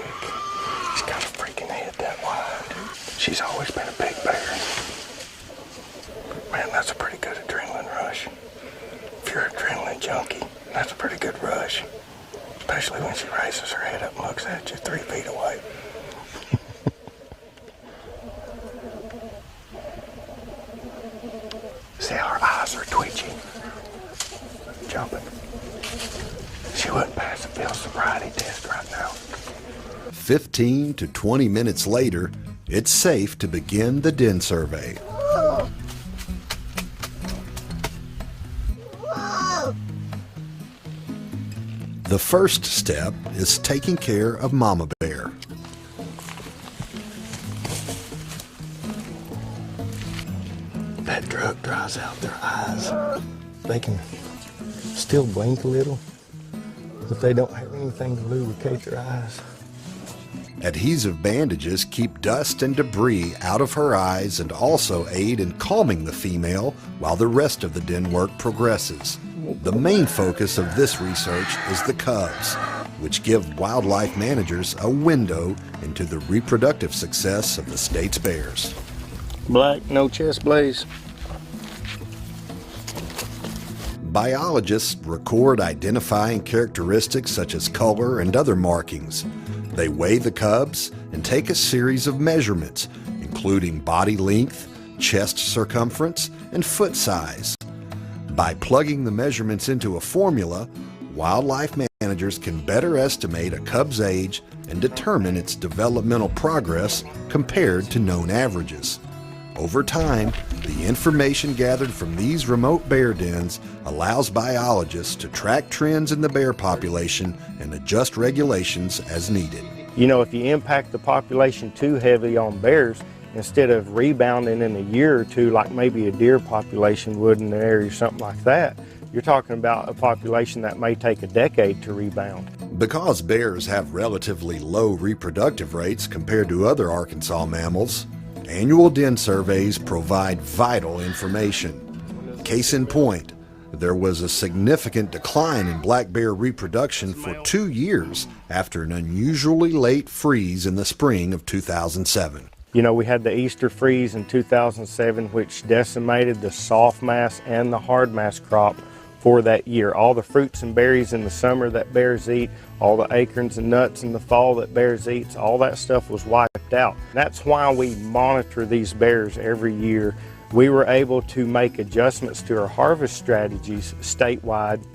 She's got a freaking head that wide. She's always been a big bear. Man, that's a pretty good adrenaline rush. If you're an adrenaline junkie, that's a pretty good rush. Especially when she raises her head up and looks at you 3 feet away. See how her eyes are twitching, jumping. She wouldn't pass a field sobriety test right now.
15 to 20 minutes later, it's safe to begin the den survey. The first step is taking care of Mama Bear.
That drug dries out their eyes. They can still blink a little, but they don't have anything to lubricate their eyes.
Adhesive bandages keep dust and debris out of her eyes and also aid in calming the female while the rest of the den work progresses. The main focus of this research is the cubs, which give wildlife managers a window into the reproductive success of the state's bears.
Black, no chest blaze.
Biologists record identifying characteristics such as color and other markings. They weigh the cubs and take a series of measurements, including body length, chest circumference, and foot size. By plugging the measurements into a formula, wildlife managers can better estimate a cub's age and determine its developmental progress compared to known averages. Over time, the information gathered from these remote bear dens allows biologists to track trends in the bear population and adjust regulations as needed.
You know, if you impact the population too heavily on bears, instead of rebounding in a year or two like maybe a deer population would in an area or something like that, you're talking about a population that may take a decade to rebound.
Because bears have relatively low reproductive rates compared to other Arkansas mammals, annual den surveys provide vital information. Case in point, there was a significant decline in black bear reproduction for 2 years after an unusually late freeze in the spring of 2007.
You know, we had the Easter freeze in 2007, which decimated the soft mass and the hard mass crop for that year. All the fruits and berries in the summer that bears eat, all the acorns and nuts in the fall that bears eat, all that stuff was wiped out. That's why we monitor these bears every year. We were able to make adjustments to our harvest strategies statewide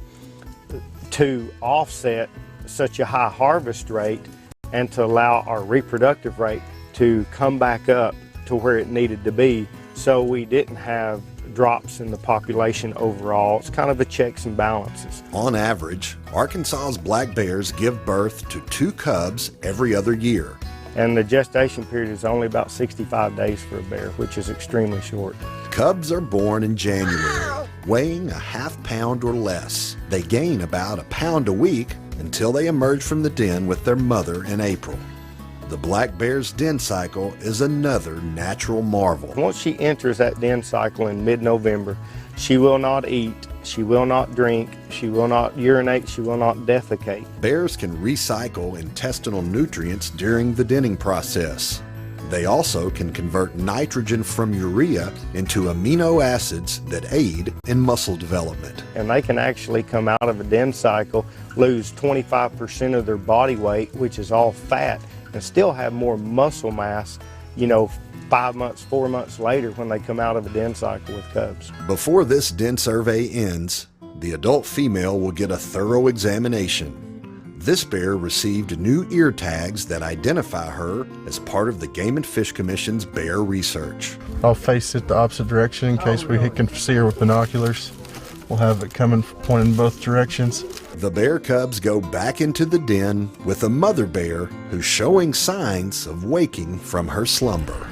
to offset such a high harvest rate and to allow our reproductive rate to come back up to where it needed to be, so we didn't have drops in the population overall. It's kind of the checks and balances.
On average, Arkansas's black bears give birth to 2 cubs every other year.
And the gestation period is only about 65 days for a bear, which is extremely short.
Cubs are born in January, weighing a ½ pound or less. They gain about a pound a week until they emerge from the den with their mother in April. The black bear's den cycle is another natural marvel.
Once she enters that den cycle in mid-November, she will not eat, she will not drink, she will not urinate, she will not defecate.
Bears can recycle intestinal nutrients during the denning process. They also can convert nitrogen from urea into amino acids that aid in muscle development.
And they can actually come out of a den cycle, lose 25% of their body weight, which is all fat, and still have more muscle mass, 5 months, 4 months later when they come out of a den cycle with cubs.
Before this den survey ends, the adult female will get a thorough examination. This bear received new ear tags that identify her as part of the Game and Fish Commission's bear research.
I'll face it the opposite direction in case we can see her with binoculars. We'll have it coming pointing in both directions.
The bear cubs go back into the den with a mother bear who's showing signs of waking from her slumber.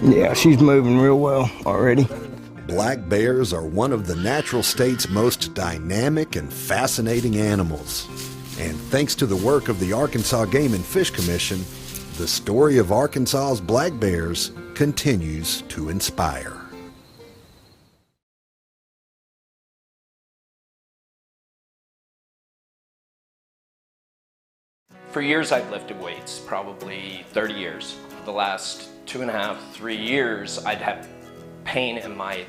Yeah, she's moving real well already.
Black bears are one of the natural state's most dynamic and fascinating animals. And thanks to the work of the Arkansas Game and Fish Commission, the story of Arkansas's black bears continues to inspire.
For years I've lifted weights, probably 30 years. The last 2.5, 3 years I'd have pain in my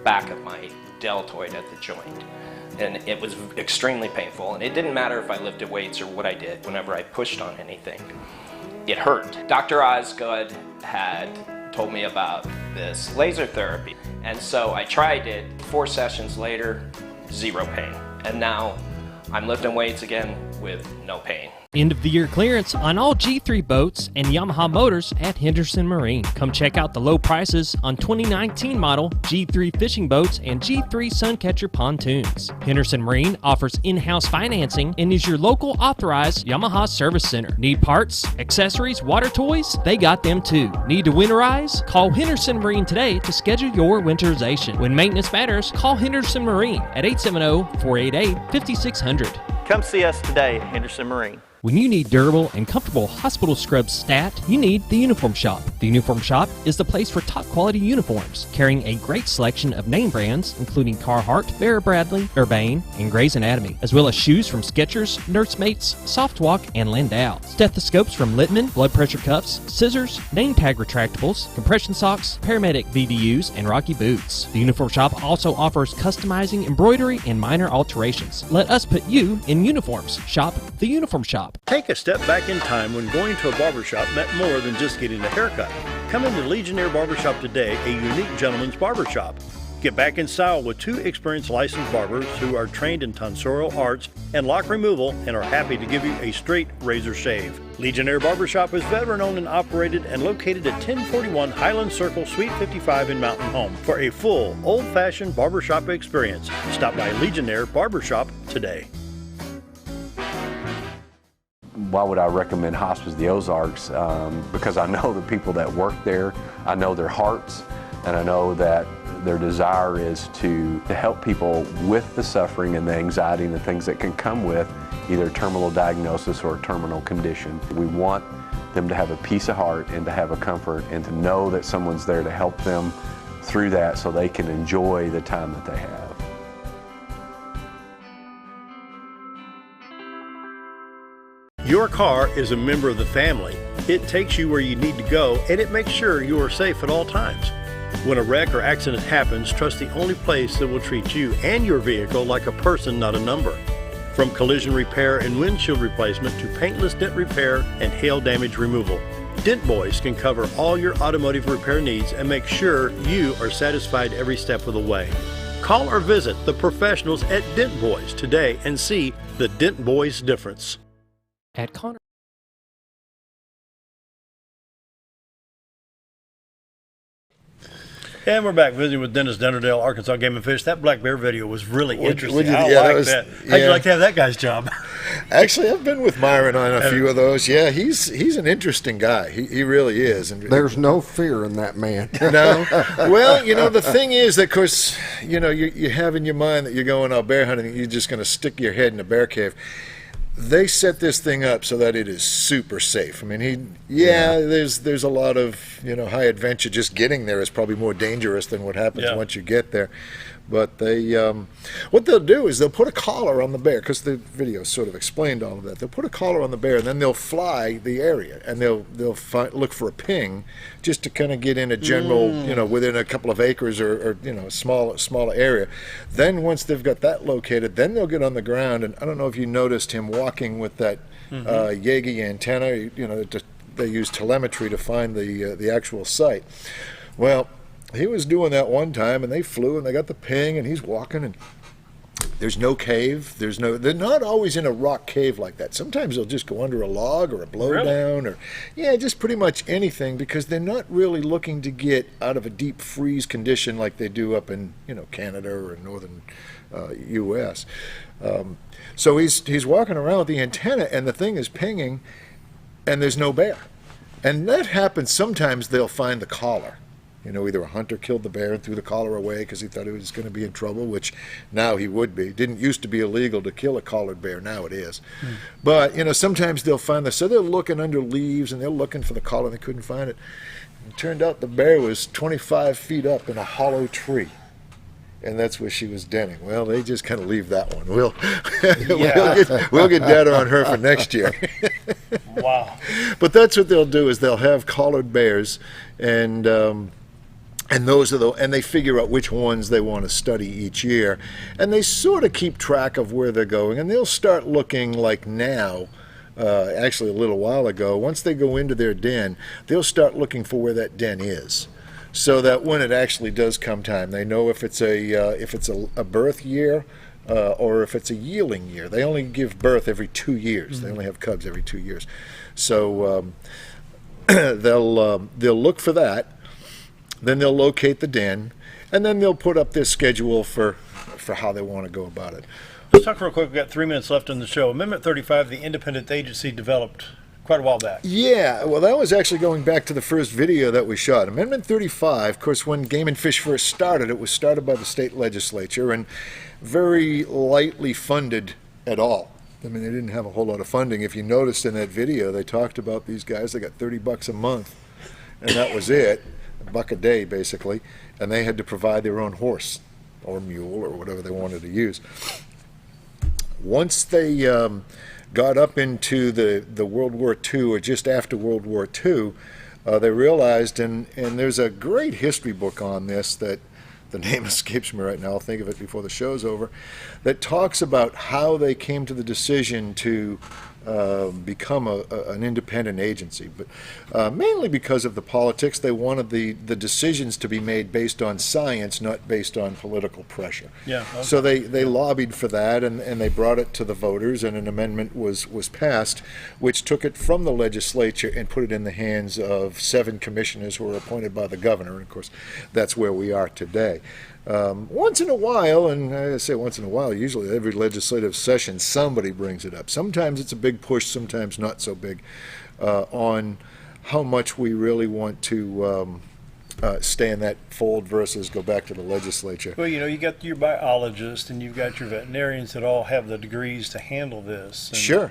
back of my deltoid at the joint. And it was extremely painful, and it didn't matter if I lifted weights or what I did. Whenever I pushed on anything, it hurt. Dr. Osgood had told me about this laser therapy, and so I tried it. 4 sessions later, 0 pain. And now I'm lifting weights again with no pain.
End of the year clearance on all G3 boats and Yamaha motors at Henderson Marine. Come check out the low prices on 2019 model G3 fishing boats and G3 Suncatcher pontoons. Henderson Marine offers in-house financing and is your local authorized Yamaha service center. Need parts, accessories, water toys? They got them too. Need to winterize? Call Henderson Marine today to schedule your winterization. When maintenance matters, call Henderson Marine at 870-488-5600.
Come see us today at Henderson Marine.
When you need durable and comfortable hospital scrubs stat, you need the Uniform Shop. The Uniform Shop is the place for top quality uniforms, carrying a great selection of name brands, including Carhartt, Vera Bradley, Urbane, and Grey's Anatomy, as well as shoes from Skechers, Nursemates, Softwalk, and Landau. Stethoscopes from Littman, blood pressure cuffs, scissors, name tag retractables, compression socks, paramedic VDUs, and Rocky boots. The Uniform Shop also offers customizing, embroidery, and minor alterations. Let us put you in uniforms. Shop the Uniform Shop.
Take a step back in time when going to a barbershop meant more than just getting a haircut. Come into Legionnaire Barbershop today, a unique gentleman's barbershop. Get back in style with 2 experienced licensed barbers who are trained in tonsorial arts and lock removal and are happy to give you a straight razor shave. Legionnaire Barbershop is veteran-owned and operated and located at 1041 Highland Circle, Suite 55 in Mountain Home. For a full, old-fashioned barbershop experience, stop by Legionnaire Barbershop today.
Why would I recommend Hospice of the Ozarks? Because I know the people that work there, I know their hearts, and I know that their desire is to help people with the suffering and the anxiety and the things that can come with either terminal diagnosis or a terminal condition. We want them to have a peace of heart and to have a comfort and to know that someone's there to help them through that so they can enjoy the time that they have.
Your car is a member of the family. It takes you where you need to go, and it makes sure you are safe at all times. When a wreck or accident happens, trust the only place that will treat you and your vehicle like a person, not a number. From collision repair and windshield replacement to paintless dent repair and hail damage removal, Dent Boys can cover all your automotive repair needs and make sure you are satisfied every step of the way. Call or visit the professionals at Dent Boys today and see the Dent Boys difference.
At Connor.
And we're back visiting with Dennis Dennerdale, Arkansas Game and Fish. That black bear video was really interesting.
Yeah,
I like that. How'd you like to have that guy's job?
Actually, I've been with Myron on a few of those. Yeah, he's an interesting guy. He really is. And
there's no fear in that man.
No. Well, the thing is that, of course, you have in your mind that you're going out bear hunting, you're just going to stick your head in a bear cave. They set this thing up so that it is super safe. I mean, there's a lot of high adventure. Just getting there is probably more dangerous than what happens once you get there. But they, what they'll do is they'll put a collar on the bear, because the video sort of explained all of that. They'll put a collar on the bear, and then they'll fly the area, and they'll look for a ping, just to kind of get in a general, within a couple of acres or smaller area. Then once they've got that located, then they'll get on the ground, and I don't know if you noticed him walking with that Yagi antenna. They use telemetry to find the actual site. Well, he was doing that one time, and they flew, and they got the ping, and he's walking, and there's no cave. They're not always in a rock cave like that. Sometimes they'll just go under a log or a blowdown, or just pretty much anything, because they're not really looking to get out of a deep freeze condition like they do up in Canada or northern U.S. So he's walking around with the antenna, and the thing is pinging, and there's no bear. And that happens. Sometimes they'll find the collar. Either a hunter killed the bear and threw the collar away because he thought he was going to be in trouble, which now he would be. It didn't used to be illegal to kill a collared bear. Now it is. But, sometimes they'll find so they're looking under leaves, and they're looking for the collar, and they couldn't find it. It turned out the bear was 25 feet up in a hollow tree. And that's where she was denning. Well, they just kind of leave that one. We'll get data on her for next year.
Wow.
But that's what they'll do, is they'll have collared bears, and those are and they figure out which ones they want to study each year, and they sort of keep track of where they're going, and they'll start looking like now. Actually, a little while ago, once they go into their den, they'll start looking for where that den is, so that when it actually does come time, they know if it's a birth year or if it's a yielding year. They only give birth every 2 years. They only have cubs every 2 years, so they'll look for that. Then they'll locate the den, and then they'll put up their schedule for how they want to go about it.
Let's talk real quick. We've got 3 minutes left in the show. Amendment 35, the independent agency, developed quite a while back.
Yeah, well, that was actually going back to the first video that we shot. Amendment 35, of course, when Game and Fish first started, it was started by the state legislature and very lightly funded at all. I mean, they didn't have a whole lot of funding. If you noticed in that video, they talked about these guys, they got $30 a month, and that was it. $1 a day, basically, and they had to provide their own horse or mule or whatever they wanted to use. Once they got up into the World War II, or just after World War II, they realized, and there's a great history book on this that the name escapes me right now, I'll think of it before the show's over, that talks about how they came to the decision to become an independent agency, but mainly because of the politics. They wanted the decisions to be made based on science, not based on political pressure.
Yeah. Okay.
So they lobbied for that, and they brought it to the voters, and an amendment was passed, which took it from the legislature and put it in the hands of 7 commissioners who were appointed by the governor, and of course that's where we are today. Once in a while, and I say once in a while, usually every legislative session somebody brings it up. Sometimes it's a big push, sometimes not so big, on how much we really want to stay in that fold versus go back to the legislature.
Well, you got your biologists and you've got your veterinarians that all have the degrees to handle this. And,
sure.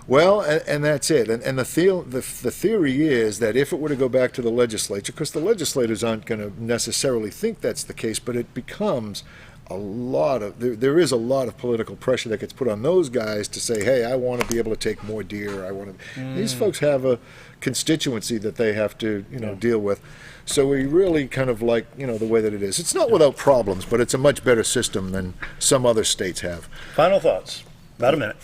Well, and that's it. And the theory is that if it were to go back to the legislature, because the legislators aren't going to necessarily think that's the case, but it becomes a lot of, there is a lot of political pressure that gets put on those guys to say, hey, I want to be able to take more deer. I want to. These folks have a constituency that they have to, deal with. So we really kind of like, the way that it is. It's not without problems, but it's a much better system than some other states have.
Final thoughts. About a minute.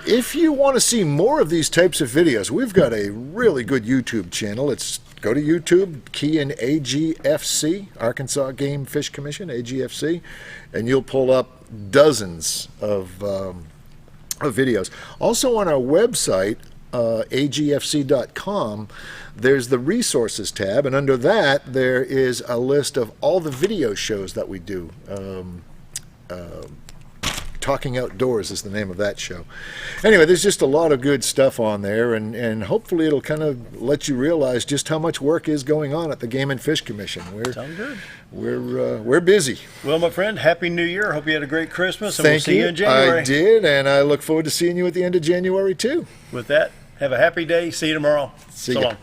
If you want to see more of these types of videos, we've got a really good YouTube channel. Go to YouTube, key in AGFC, Arkansas Game Fish Commission, AGFC, and you'll pull up dozens of videos. Also on our website, agfc.com, there's the resources tab, and under that there is a list of all the video shows that we do. Talking Outdoors is the name of that show. Anyway, there's just a lot of good stuff on there, and hopefully it'll kind of let you realize just how much work is going on at the Game and Fish Commission.
Sounds good.
We're busy.
Well, my friend, Happy New Year. Hope you had a great Christmas, and
Thank
we'll see you in January.
I did, and I look forward to seeing you at the end of January too.
With that, have a happy day. See you tomorrow.
See
so
ya.
long.